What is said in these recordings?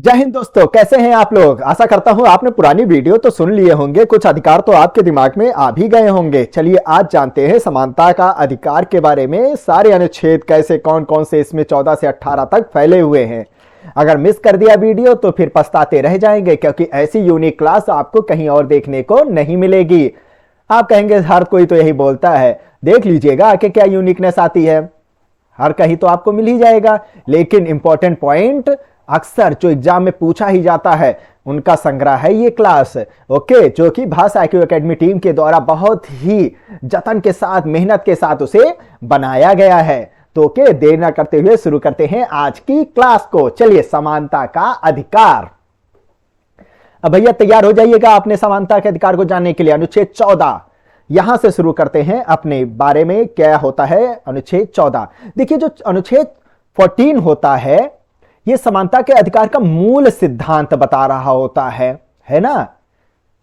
जय हिंद दोस्तों, कैसे हैं आप लोग। आशा करता हूं आपने पुरानी वीडियो तो सुन लिए होंगे, कुछ अधिकार तो आपके दिमाग में आ भी गए होंगे। चलिए आज जानते हैं समानता का अधिकार के बारे में। सारे अनुच्छेद कैसे, कौन कौन से इसमें 14 से 18 तक फैले हुए हैं। अगर मिस कर दिया वीडियो तो फिर पछताते रह जाएंगे, क्योंकि ऐसी यूनिक क्लास आपको कहीं और देखने को नहीं मिलेगी। आप कहेंगे हर कोई तो यही बोलता है, देख लीजिएगा कि क्या यूनिकनेस आती है। हर कहीं तो आपको मिल ही जाएगा, लेकिन इंपॉर्टेंट पॉइंट अक्सर जो एग्जाम में पूछा ही जाता है उनका संग्रह है ये क्लास। ओके, जो कि भाषा IQ एकेडमी टीम के द्वारा बहुत ही जतन के साथ, मेहनत के साथ उसे बनाया गया है। तो ओके, देर ना करते हुए शुरू करते हैं आज की क्लास को। चलिए, समानता का अधिकार। अब भैया तैयार हो जाइएगा अपने समानता के अधिकार को जानने के लिए। अनुच्छेद 14 यहां से शुरू करते हैं अपने बारे में। क्या होता है अनुच्छेद 14? देखिए, जो अनुच्छेद 14 होता है यह समानता के अधिकार का मूल सिद्धांत बता रहा होता है ना।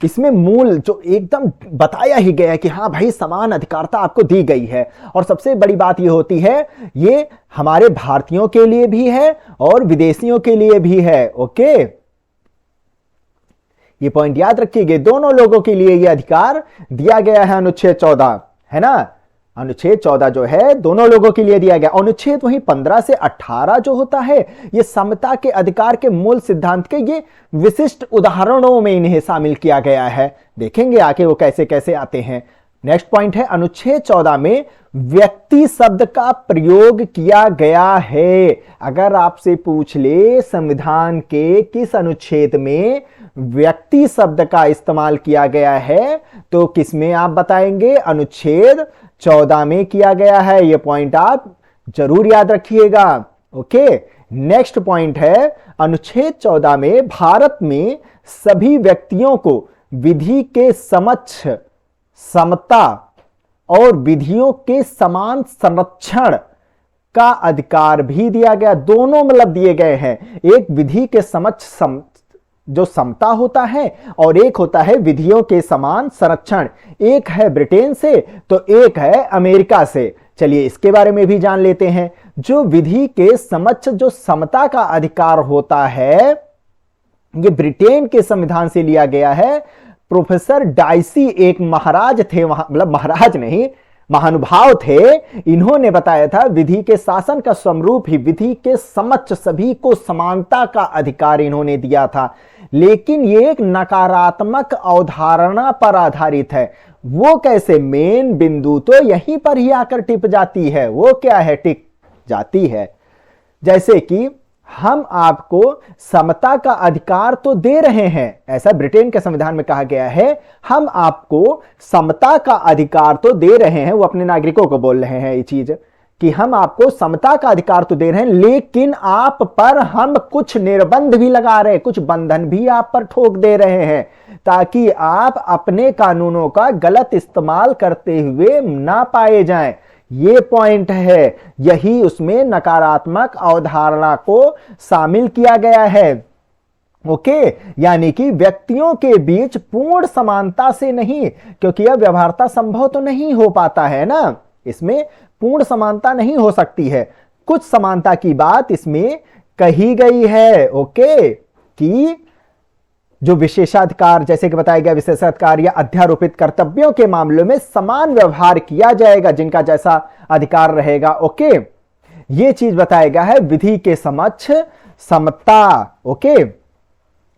इसमें मूल जो एकदम बताया ही गया है कि हाँ भाई, समान अधिकारता आपको दी गई है। और सबसे बड़ी बात यह होती है, ये हमारे भारतीयों के लिए भी है और विदेशियों के लिए भी है। ओके, ये पॉइंट याद रखिएगा, दोनों लोगों के लिए यह अधिकार दिया गया है अनुच्छेद 14, है ना। अनुच्छेद 14 जो है दोनों लोगों के लिए दिया गया। अनुच्छेद वही 15 से 18 जो होता है, ये समता के अधिकार के मूल सिद्धांत के ये विशिष्ट उदाहरणों में इन्हें शामिल किया गया है। देखेंगे आके वो कैसे कैसे आते हैं। नेक्स्ट पॉइंट है, अनुच्छेद 14 में व्यक्ति शब्द का प्रयोग किया गया है। अगर आपसे पूछ ले संविधान के किस अनुच्छेद में व्यक्ति शब्द का इस्तेमाल किया गया है, तो किसमें आप बताएंगे? अनुच्छेद 14 में किया गया है। यह पॉइंट आप जरूर याद रखिएगा। ओके, नेक्स्ट पॉइंट है, अनुच्छेद 14 में भारत में सभी व्यक्तियों को विधि के समक्ष समता और विधियों के समान संरक्षण का अधिकार भी दिया गया। दोनों मतलब दिए गए हैं, एक विधि के समक्ष जो समता होता है और एक होता है विधियों के समान संरक्षण। एक है ब्रिटेन से तो एक है अमेरिका से। चलिए इसके बारे में भी जान लेते हैं। जो विधि के समक्ष जो समता का अधिकार होता है, ये ब्रिटेन के संविधान से लिया गया है। प्रोफेसर डाइसी एक महाराज थे, मतलब महाराज नहीं, महानुभाव थे। इन्होंने बताया था विधि के शासन का स्वरूप ही विधि के समक्ष सभी को समानता का अधिकार इन्होंने दिया था। लेकिन ये एक नकारात्मक अवधारणा पर आधारित है। वो कैसे? मेन बिंदु तो यहीं पर ही आकर टिप जाती है। वो क्या है? टिक जाती है। जैसे कि हम आपको समता का अधिकार तो दे रहे हैं, ऐसा ब्रिटेन के संविधान में कहा गया है। हम आपको समता का अधिकार तो दे रहे हैं, वो अपने नागरिकों को बोल रहे हैं ये चीज कि हम आपको समता का अधिकार तो दे रहे हैं, लेकिन आप पर हम कुछ निर्बंध भी लगा रहे हैं, कुछ बंधन भी आप पर ठोक दे रहे हैं, ताकि आप अपने कानूनों का गलत इस्तेमाल करते हुए ना पाए जाएं। ये पॉइंट है, यही उसमें नकारात्मक अवधारणा को शामिल किया गया है। ओके, यानी कि व्यक्तियों के बीच पूर्ण समानता से नहीं, क्योंकि यह व्यवहारता संभव तो नहीं हो पाता है ना, इसमें पूर्ण समानता नहीं हो सकती है। कुछ समानता की बात इसमें कही गई है। ओके, कि जो विशेषाधिकार, जैसे कि बताया गया, विशेषाधिकार या अध्यारोपित कर्तव्यों के मामलों में समान व्यवहार किया जाएगा, जिनका जैसा अधिकार रहेगा। ओके, ये चीज बताया गया है विधि के समक्ष समता। ओके,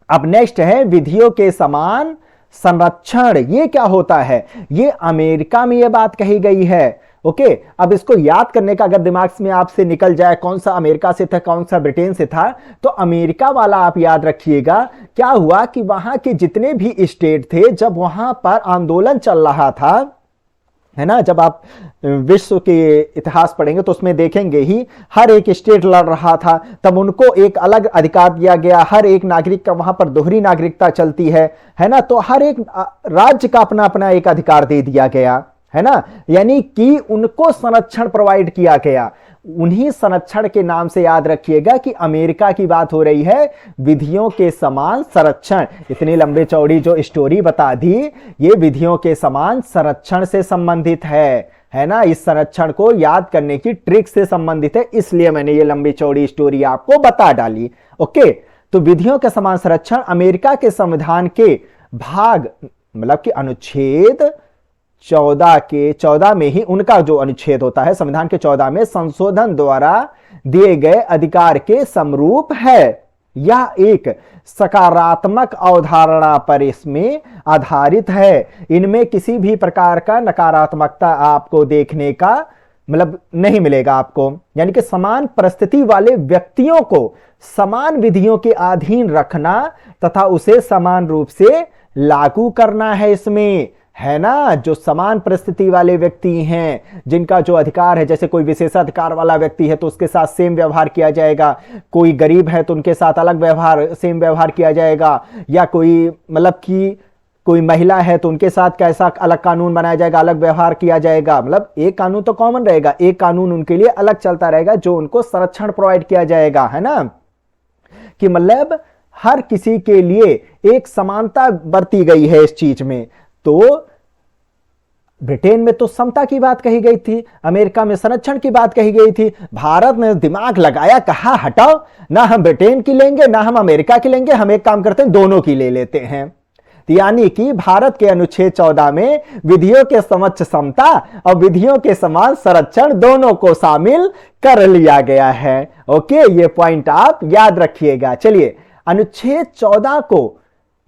अब नेक्स्ट है विधियों के समान संरक्षण। ये क्या होता है? ये अमेरिका में ये बात कही गई है। ओके, अब इसको याद करने का अगर दिमाग में आपसे निकल जाए कौन सा अमेरिका से था, कौन सा ब्रिटेन से था, तो अमेरिका वाला आप याद रखिएगा। क्या हुआ कि वहां के जितने भी स्टेट थे, जब वहां पर आंदोलन चल रहा था, है ना, जब आप विश्व के इतिहास पढ़ेंगे तो उसमें देखेंगे ही, हर एक स्टेट लड़ रहा था, तब उनको एक अलग अधिकार दिया गया। हर एक नागरिक का वहां पर दोहरी नागरिकता चलती है ना, तो हर एक राज्य का अपना अपना एक अधिकार दे दिया गया, है ना, यानी कि उनको संरक्षण प्रोवाइड किया गया। उन्हीं संरक्षण के नाम से याद रखिएगा कि अमेरिका की बात हो रही है, विधियों के समान संरक्षण। इतनी लंबी चौड़ी जो स्टोरी बता दी, ये विधियों के समान संरक्षण से संबंधित है ना। इस संरक्षण को याद करने की ट्रिक से संबंधित है, इसलिए मैंने ये लंबी चौड़ी स्टोरी आपको बता डाली। ओके, तो विधियों के समान संरक्षण अमेरिका के संविधान के भाग मतलब कि अनुच्छेद 14 में ही, उनका जो अनुच्छेद होता है संविधान के 14 में संशोधन द्वारा दिए गए अधिकार के समरूप है। यह एक सकारात्मक अवधारणा पर इसमें आधारित है। इनमें किसी भी प्रकार का नकारात्मकता आपको देखने का मतलब नहीं मिलेगा आपको, यानी कि समान परिस्थिति वाले व्यक्तियों को समान विधियों के अधीन रखना तथा उसे समान रूप से लागू करना है इसमें, है ना। जो समान परिस्थिति वाले व्यक्ति हैं, जिनका जो अधिकार है, जैसे कोई विशेषाधिकार वाला व्यक्ति है तो उसके साथ सेम व्यवहार किया जाएगा, कोई गरीब है तो उनके साथ अलग व्यवहार, सेम व्यवहार किया जाएगा, या कोई मतलब कि कोई महिला है तो उनके साथ कैसा अलग कानून बनाया जाएगा, अलग व्यवहार किया जाएगा। मतलब एक कानून तो कॉमन रहेगा, एक कानून उनके लिए अलग चलता रहेगा जो उनको संरक्षण प्रोवाइड किया जाएगा, है ना। कि मतलब हर किसी के लिए एक समानता बरती गई है इस चीज में। तो ब्रिटेन में तो समता की बात कही गई थी, अमेरिका में संरक्षण की बात कही गई थी। भारत ने दिमाग लगाया, कहा हटाओ, ना हम ब्रिटेन की लेंगे ना हम अमेरिका की लेंगे, हम एक काम करते हैं दोनों की ले लेते हैं। यानी कि भारत के अनुच्छेद 14 में विधियों के समक्ष समता और विधियों के समान संरक्षण दोनों को शामिल कर लिया गया है। ओके, ये पॉइंट आप याद रखिएगा। चलिए, अनुच्छेद 14 को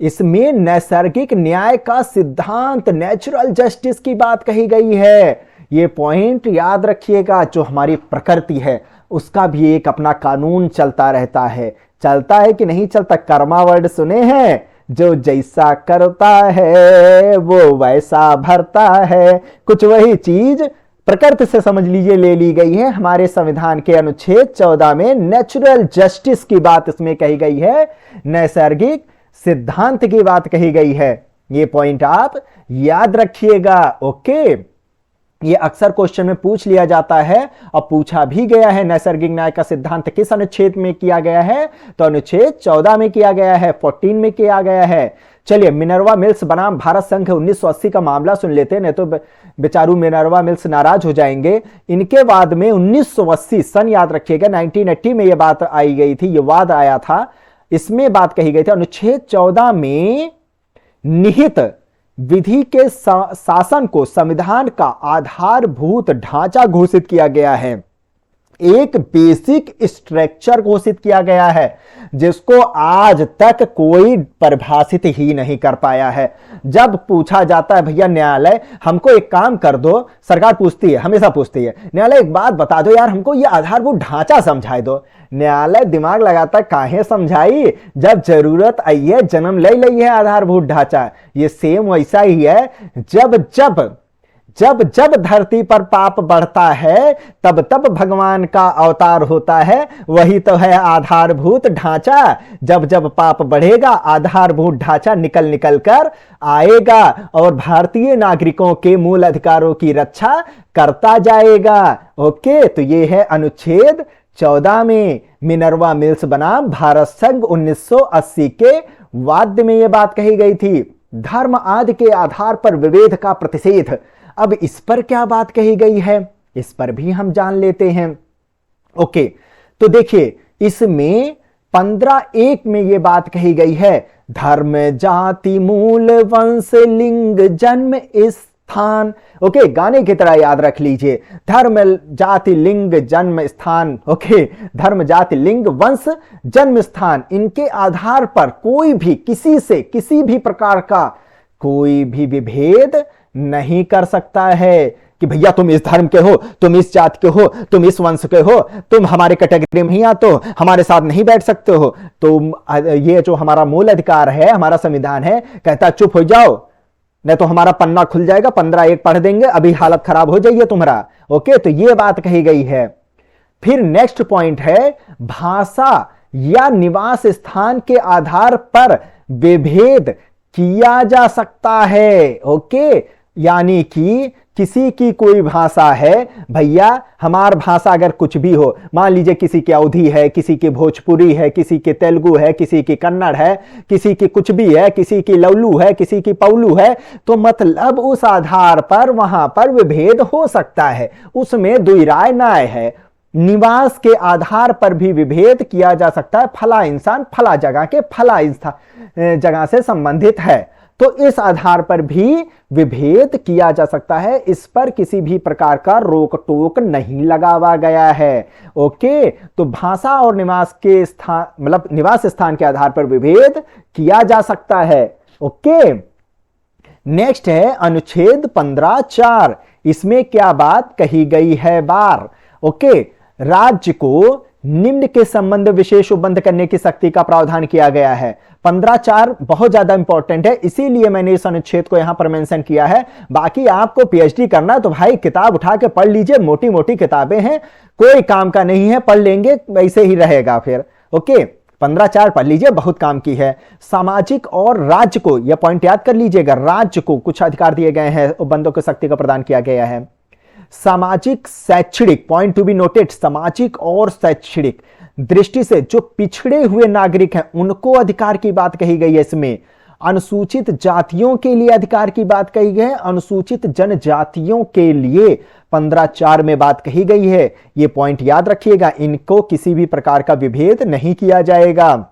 इसमें नैसर्गिक न्याय का सिद्धांत, नेचुरल जस्टिस की बात कही गई है। ये पॉइंट याद रखिएगा। जो हमारी प्रकृति है उसका भी एक अपना कानून चलता रहता है। चलता है कि नहीं चलता? कर्मा वर्ड सुने हैं, जो जैसा करता है वो वैसा भरता है। कुछ वही चीज प्रकृति से समझ लीजिए ले ली गई है। हमारे संविधान के अनुच्छेद 14 में नेचुरल जस्टिस की बात इसमें कही गई है, नैसर्गिक सिद्धांत की बात कही गई है। ये पॉइंट आप याद रखिएगा। ओके, ये अक्सर क्वेश्चन में पूछ लिया जाता है और पूछा भी गया है। नैसर्गिक न्याय का सिद्धांत किस अनुच्छेद में किया गया है? तो अनुच्छेद 14 में किया गया है, 14 में किया गया है। चलिए, मिनर्वा मिल्स बनाम भारत संघ 1980 का मामला सुन लेते हैं, नहीं तो बेचारू मिनर्वा मिल्स नाराज हो जाएंगे। इनके बाद में 1980 सन याद रखिएगा, 1980 में यह बात आई गई थी, यह वाद आया था। इसमें बात कही गई थी अनुच्छेद 14 में निहित विधि के शासन को संविधान का आधारभूत ढांचा घोषित किया गया है, एक बेसिक स्ट्रक्चर घोषित किया गया है जिसको आज तक कोई परिभाषित ही नहीं कर पाया है। जब पूछा जाता है भैया न्यायालय हमको एक काम कर दो, सरकार पूछती है, हमेशा पूछती है, न्यायालय एक बात बता दो यार, हमको ये आधारभूत ढांचा समझाए दो। न्यायालय दिमाग लगाता है, काहे समझाई, जब जरूरत आई है जन्म ले ली है आधारभूत ढांचा। ये सेम वैसा ही है, जब जब धरती पर पाप बढ़ता है तब तब भगवान का अवतार होता है। वही तो है आधारभूत ढांचा। जब जब पाप बढ़ेगा आधारभूत ढांचा निकल निकल कर आएगा और भारतीय नागरिकों के मूल अधिकारों की रक्षा करता जाएगा। ओके, तो ये है अनुच्छेद 14 में मिनर्वा मिल्स बनाम भारत संघ 1980 के वाद्य में यह बात कही गई थी। धर्म आदि के आधार पर विभेद का प्रतिषेध। अब इस पर क्या बात कही गई है, इस पर भी हम जान लेते हैं। ओके, तो देखिए इसमें 15(1) में यह बात कही गई है, धर्म जाति मूल वंश लिंग जन्म स्थान। ओके, गाने की तरह याद रख लीजिए, धर्म जाति लिंग जन्म स्थान। ओके, धर्म जाति लिंग वंश जन्म स्थान, इनके आधार पर कोई भी किसी से किसी भी प्रकार का कोई भी विभेद नहीं कर सकता है कि भैया तुम इस धर्म के हो, तुम इस जाति के हो, तुम इस वंश के हो, तुम हमारे कैटेगरी में ही आते हो, हमारे साथ नहीं बैठ सकते हो। तो ये जो हमारा मूल अधिकार है, हमारा संविधान है, कहता है चुप हो जाओ, नहीं तो हमारा पन्ना खुल जाएगा, 15(1) पढ़ देंगे, अभी हालत खराब हो जाइए तुम्हारा। ओके, तो ये बात कही गई है। फिर नेक्स्ट पॉइंट है, भाषा या निवास स्थान के आधार पर विभेद किया जा सकता है। ओके, यानी कि किसी की कोई भाषा है, भैया हमार भाषा अगर कुछ भी हो, मान लीजिए किसी की अवधी है, किसी की भोजपुरी है, किसी की तेलुगु है, किसी की कन्नड़ है, किसी की कुछ भी है, किसी की लवलू है, किसी की पौलू है, तो मतलब उस आधार पर वहां पर विभेद हो सकता है, उसमें दुई राय नाय है। निवास के आधार पर भी विभेद किया जा सकता है। फला इंसान फला जगह के फला जगह से संबंधित है, तो इस आधार पर भी विभेद किया जा सकता है। इस पर किसी भी प्रकार का रोक टोक नहीं लगावा गया है। ओके, तो भाषा और निवास के स्थान, मतलब निवास स्थान के आधार पर विभेद किया जा सकता है। ओके, नेक्स्ट है अनुच्छेद 15(4). इसमें क्या बात कही गई है बार। ओके, राज्य को निम्न के संबंध विशेष उपबंध करने की शक्ति का प्रावधान किया गया है। 15(4) बहुत ज्यादा इंपॉर्टेंट है, इसीलिए मैंने इस अनुच्छेद को यहां पर मेंशन किया है। बाकी आपको पीएचडी करना है तो भाई किताब उठा के पढ़ लीजिए, मोटी मोटी किताबें हैं, कोई काम का नहीं है, पढ़ लेंगे वैसे ही रहेगा फिर। ओके, 15(4) पढ़ लीजिए, बहुत काम की है। सामाजिक और राज्य को, यह पॉइंट याद कर लीजिएगा, राज्य को कुछ अधिकार दिए गए हैं, उपबंधों की शक्ति का प्रदान किया गया है। सामाजिक शैक्षणिक, पॉइंट टू बी नोटेड, सामाजिक और शैक्षणिक दृष्टि से जो पिछड़े हुए नागरिक हैं उनको अधिकार की बात कही गई है। इसमें अनुसूचित जातियों के लिए अधिकार की बात कही गई है, अनुसूचित जनजातियों के लिए 15(4) में बात कही गई है। यह पॉइंट याद रखिएगा, इनको किसी भी प्रकार का विभेद नहीं किया जाएगा।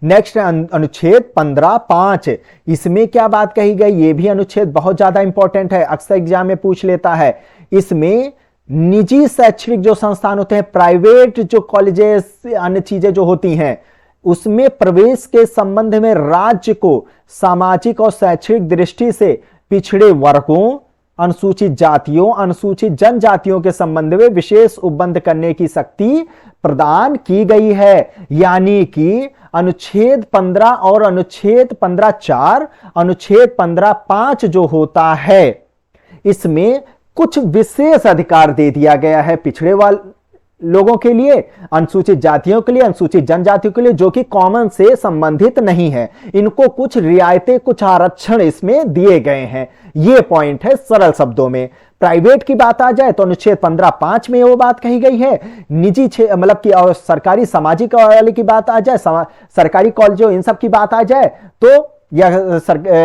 नेक्स्ट अनुच्छेद 15(5). इसमें क्या बात कही गई, यह भी अनुच्छेद बहुत ज्यादा इंपॉर्टेंट है, अक्सर एग्जाम में पूछ लेता है। इसमें निजी शैक्षणिक जो संस्थान होते हैं, प्राइवेट जो कॉलेजेस, अन्य चीजें जो होती हैं, उसमें प्रवेश के संबंध में राज्य को सामाजिक और शैक्षणिक दृष्टि से पिछड़े वर्गों, अनुसूचित जातियों, अनुसूचित जनजातियों के संबंध में विशेष उपबंध करने की शक्ति प्रदान की गई है। यानी कि अनुच्छेद 15 और अनुच्छेद 15(4), अनुच्छेद 15(5) जो होता है, इसमें कुछ विशेष अधिकार दे दिया गया है पिछड़े वाले लोगों के लिए, अनुसूचित जातियों के लिए, अनुसूचित जनजातियों के लिए, जो कि कॉमन से संबंधित नहीं है। इनको कुछ रियायतें, कुछ आरक्षण इसमें दिए गए हैं। यह पॉइंट है सरल शब्दों में। प्राइवेट की बात आ जाए तो अनुच्छेद 15(5) में वो बात कही गई है। निजी मतलब कि और सरकारी सामाजिक वाले की बात आ जाए, सरकारी कॉलेजों इन सब की बात आ जाए, तो या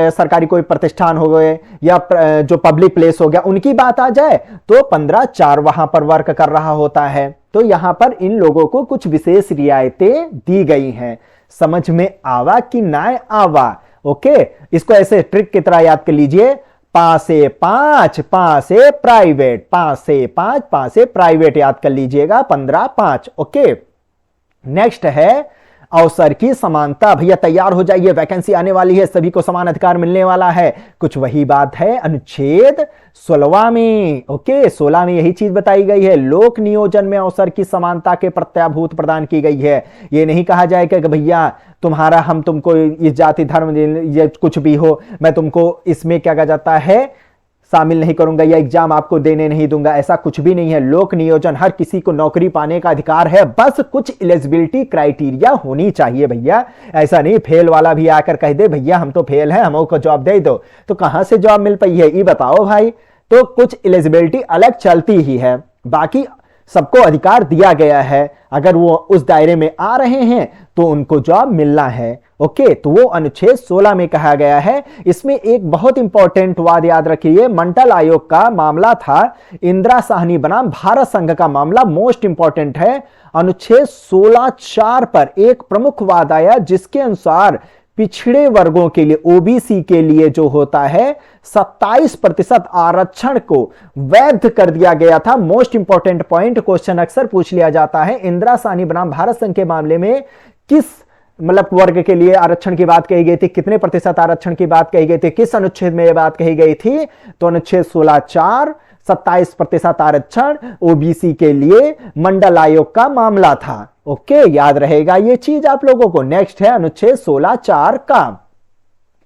सरकारी कोई प्रतिष्ठान हो गए या जो पब्लिक प्लेस हो गया, उनकी बात आ जाए तो 15(4) वहां पर वर्क कर रहा होता है। तो यहां पर इन लोगों को कुछ विशेष रियायतें दी गई हैं। समझ में आवा कि ना आवा। ओके, इसको ऐसे ट्रिक की तरह याद कर लीजिए, 5 से 5, 5 से प्राइवेट, 5 से 5, 5 से प्राइवेट याद कर लीजिएगा 15(5). ओके, नेक्स्ट है अवसर की समानता। भैया तैयार हो जाइए, वैकेंसी आने वाली है, सभी को समान अधिकार मिलने वाला है। कुछ वही बात है अनुच्छेद 16 में। ओके, 16 में यही चीज बताई गई है, लोक नियोजन में अवसर की समानता के प्रत्याभूत प्रदान की गई है। ये नहीं कहा जाएगा कि भैया तुम्हारा, हम तुमको इस जाति धर्म ये कुछ भी हो, मैं तुमको इसमें क्या कहा जाता है शामिल नहीं करूंगा या एग्जाम आपको देने नहीं दूंगा, ऐसा कुछ भी नहीं है। लोक नियोजन, हर किसी को नौकरी पाने का अधिकार है, बस कुछ एलिजिबिलिटी क्राइटेरिया होनी चाहिए भैया। ऐसा नहीं फेल वाला भी आकर कह दे भैया हम तो फेल हैं, हमको जॉब दे दो, तो कहां से जॉब मिल पाई है ये बताओ भाई। तो कुछ एलिजिबिलिटी अलग चलती ही है, बाकी सबको अधिकार दिया गया है। अगर वो उस दायरे में आ रहे हैं तो उनको जॉब मिलना है। ओके, तो वो अनुच्छेद 16 में कहा गया है। इसमें एक बहुत इंपॉर्टेंट वाद याद रखिए, मंडल आयोग का मामला था, इंदिरा साहनी बनाम भारत संघ का मामला मोस्ट इंपॉर्टेंट है। अनुच्छेद 16(4) पर एक प्रमुख वाद आया, जिसके अनुसार पिछड़े वर्गों के लिए, ओबीसी के लिए जो होता है 27% आरक्षण को वैध कर दिया गया था। मोस्ट इंपॉर्टेंट पॉइंट, क्वेश्चन अक्सर पूछ लिया जाता है, इंदिरा साहनी बनाम भारत संघ के मामले में किस मतलब वर्ग के लिए आरक्षण की बात कही गई थी, कितने प्रतिशत आरक्षण की बात कही गई थी, किस अनुच्छेद में यह बात कही गई थी, तो अनुच्छेद 16(4), 27% आरक्षण ओबीसी के लिए मंडल आयोग का मामला था। ओके, याद रहेगा ये चीज आप लोगों को। नेक्स्ट है अनुच्छेद 16(4) का,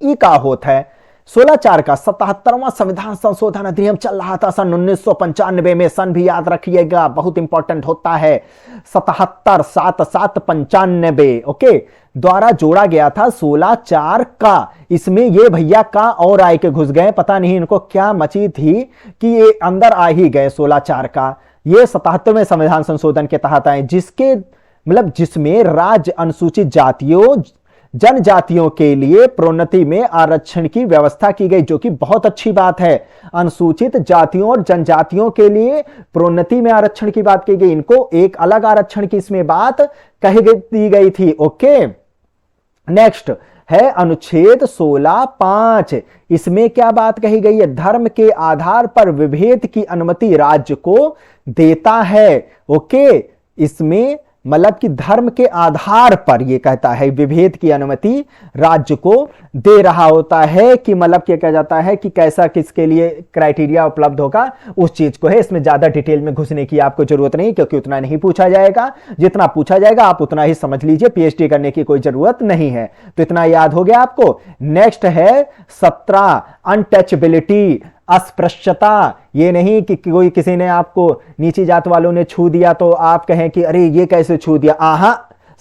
ई का होता है 16(4) का 77वां संविधान संशोधन अधिनियम चल रहा था सन 1995 में। सन भी याद रखिएगा, बहुत इंपॉर्टेंट होता है, 77/7/95 ओके द्वारा जोड़ा गया था 16(4) का। इसमें ये भैया का और आए के घुस गए, पता नहीं इनको क्या मची थी कि ये अंदर आ ही गए 16(4) का। ये 77वें संविधान संशोधन के तहत आए, जिसके मतलब जिसमें राज्य अनुसूचित जातियों, जनजातियों के लिए प्रोन्नति में आरक्षण की व्यवस्था की गई, जो कि बहुत अच्छी बात है। अनुसूचित जातियों और जनजातियों के लिए प्रोन्नति में आरक्षण की बात की गई, इनको एक अलग आरक्षण की इसमें बात दी गई थी। ओके, नेक्स्ट है अनुच्छेद 16(5). इसमें क्या बात कही गई है? धर्म के आधार पर विभेद की अनुमति राज्य को देता है। ओके, इसमें मतलब कि धर्म के आधार पर ये कहता है विभेद की अनुमति राज्य को दे रहा होता है, कि मतलब क्या कहा जाता है कि कैसा किसके लिए क्राइटेरिया उपलब्ध होगा, उस चीज को है। इसमें ज्यादा डिटेल में घुसने की आपको जरूरत नहीं, क्योंकि उतना नहीं पूछा जाएगा। जितना पूछा जाएगा आप उतना ही समझ लीजिए, पीएचडी करने की कोई जरूरत नहीं है। तो इतना याद हो गया आपको। नेक्स्ट है 17, अनटचेबिलिटी, अस्पृश्यता। ये नहीं कि कोई किसी ने आपको नीची जात वालों ने छू दिया तो आप कहें कि अरे ये कैसे छू दिया। आहा,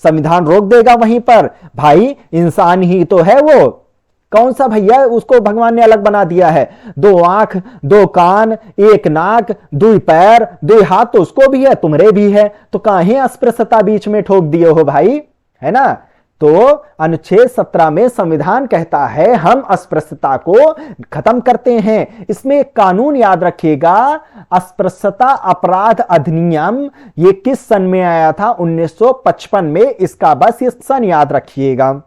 संविधान रोक देगा वहीं पर। भाई इंसान ही तो है वो, कौन सा भैया उसको भगवान ने अलग बना दिया है? 2 आंख, 2 कान, 1 नाक, 2 पैर, 2 हाथ तो उसको भी है, तुम्हारे भी है। तो काहे अस्पृश्यता बीच में ठोक दिए हो भाई, है ना? तो अनुच्छेद 17 में संविधान कहता है हम अस्पृश्यता को खत्म करते हैं। इसमें एक कानून याद रखिएगा, अस्पृश्यता अपराध अधिनियम। ये किस सन में आया था? 1955 में। इसका बस ये सन याद रखिएगा।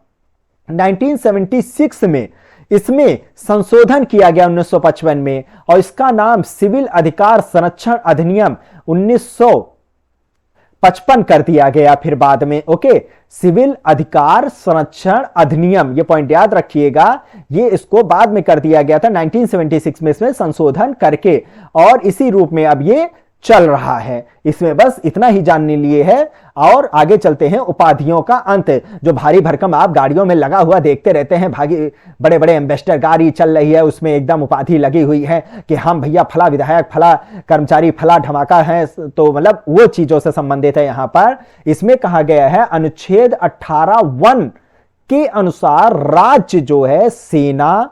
1976 में इसमें संशोधन किया गया 1955 में, और इसका नाम सिविल अधिकार संरक्षण अधिनियम 1955 कर दिया गया फिर बाद में। ओके, सिविल अधिकार संरक्षण अधिनियम, ये पॉइंट याद रखिएगा। ये इसको बाद में कर दिया गया था 1976 में, इसमें संशोधन करके, और इसी रूप में अब ये चल रहा है। इसमें बस इतना ही जानने लिए है। और आगे चलते हैं उपाधियों का अंत। जो भारी भरकम आप गाड़ियों में लगा हुआ देखते रहते हैं, भागी बड़े बड़े एम्बेसडर गाड़ी चल रही है, उसमें एकदम उपाधि लगी हुई है कि हम भैया फला विधायक, फला कर्मचारी, फला धमाका है। तो मतलब वो चीजों से संबंधित है। यहां पर इसमें कहा गया है अनुच्छेद 18(1) के अनुसार राज्य जो है सेना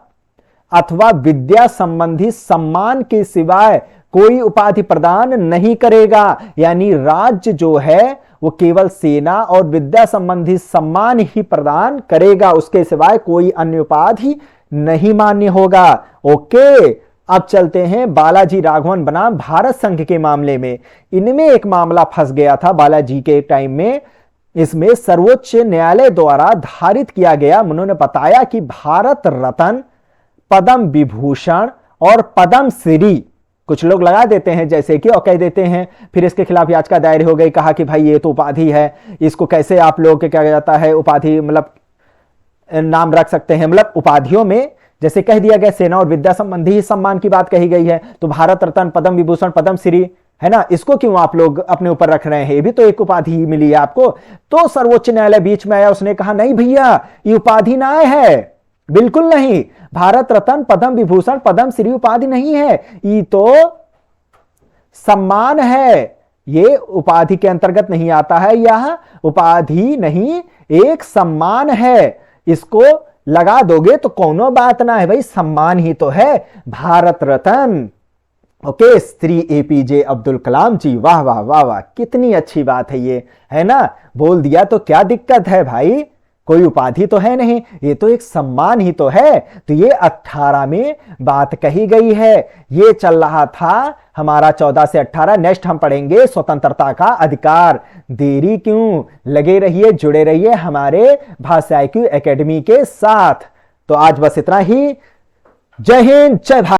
अथवा विद्या संबंधी सम्मान के सिवाय कोई उपाधि प्रदान नहीं करेगा। यानी राज्य जो है वो केवल सेना और विद्या संबंधी सम्मान ही प्रदान करेगा, उसके सिवाय कोई अन्य उपाधि नहीं मान्य होगा। ओके, अब चलते हैं बालाजी राघवन बनाम भारत संघ के मामले में। इनमें एक मामला फंस गया था बालाजी के टाइम में। इसमें सर्वोच्च न्यायालय द्वारा धारित किया गया, उन्होंने बताया कि भारत रत्न, पद्म विभूषण और पद्म श्री कुछ लोग लगा देते हैं जैसे कि, और कह देते हैं फिर इसके खिलाफ याचिका दायर हो गई। कहा कि भाई ये तो उपाधि है, इसको कैसे आप लोग क्या जाता है उपाधि मतलब नाम रख सकते हैं। मतलब उपाधियों में जैसे कह दिया गया सेना और विद्या संबंधी ही सम्मान की बात कही गई है, तो भारत रत्न, पद्म विभूषण, पद्म श्री, है ना, इसको क्यों आप लोग अपने ऊपर रख रहे हैं? ये भी तो एक उपाधि मिली है आपको। तो सर्वोच्च न्यायालय बीच में आया, उसने कहा नहीं भैया ये उपाधि ना है, बिल्कुल नहीं। भारत रत्न, पद्म विभूषण, पद्म श्री उपाधि नहीं है, ये तो सम्मान है। ये उपाधि के अंतर्गत नहीं आता है, यह उपाधि नहीं एक सम्मान है। इसको लगा दोगे तो कोनो बात ना है भाई, सम्मान ही तो है भारत रत्न। ओके, श्री एपीजे अब्दुल कलाम जी, वाह वाह वाह वाह, कितनी अच्छी बात है ये, है ना? बोल दिया तो क्या दिक्कत है भाई, कोई उपाधि तो है नहीं, ये तो एक सम्मान ही तो है। तो ये 18 में बात कही गई है। ये चल रहा था हमारा 14 से 18। नेक्स्ट हम पढ़ेंगे स्वतंत्रता का अधिकार। देरी क्यों, लगे रहिए, जुड़े रहिए हमारे भाषा IQ एकेडमी के साथ। तो आज बस इतना ही। जय हिंद, जय भारत।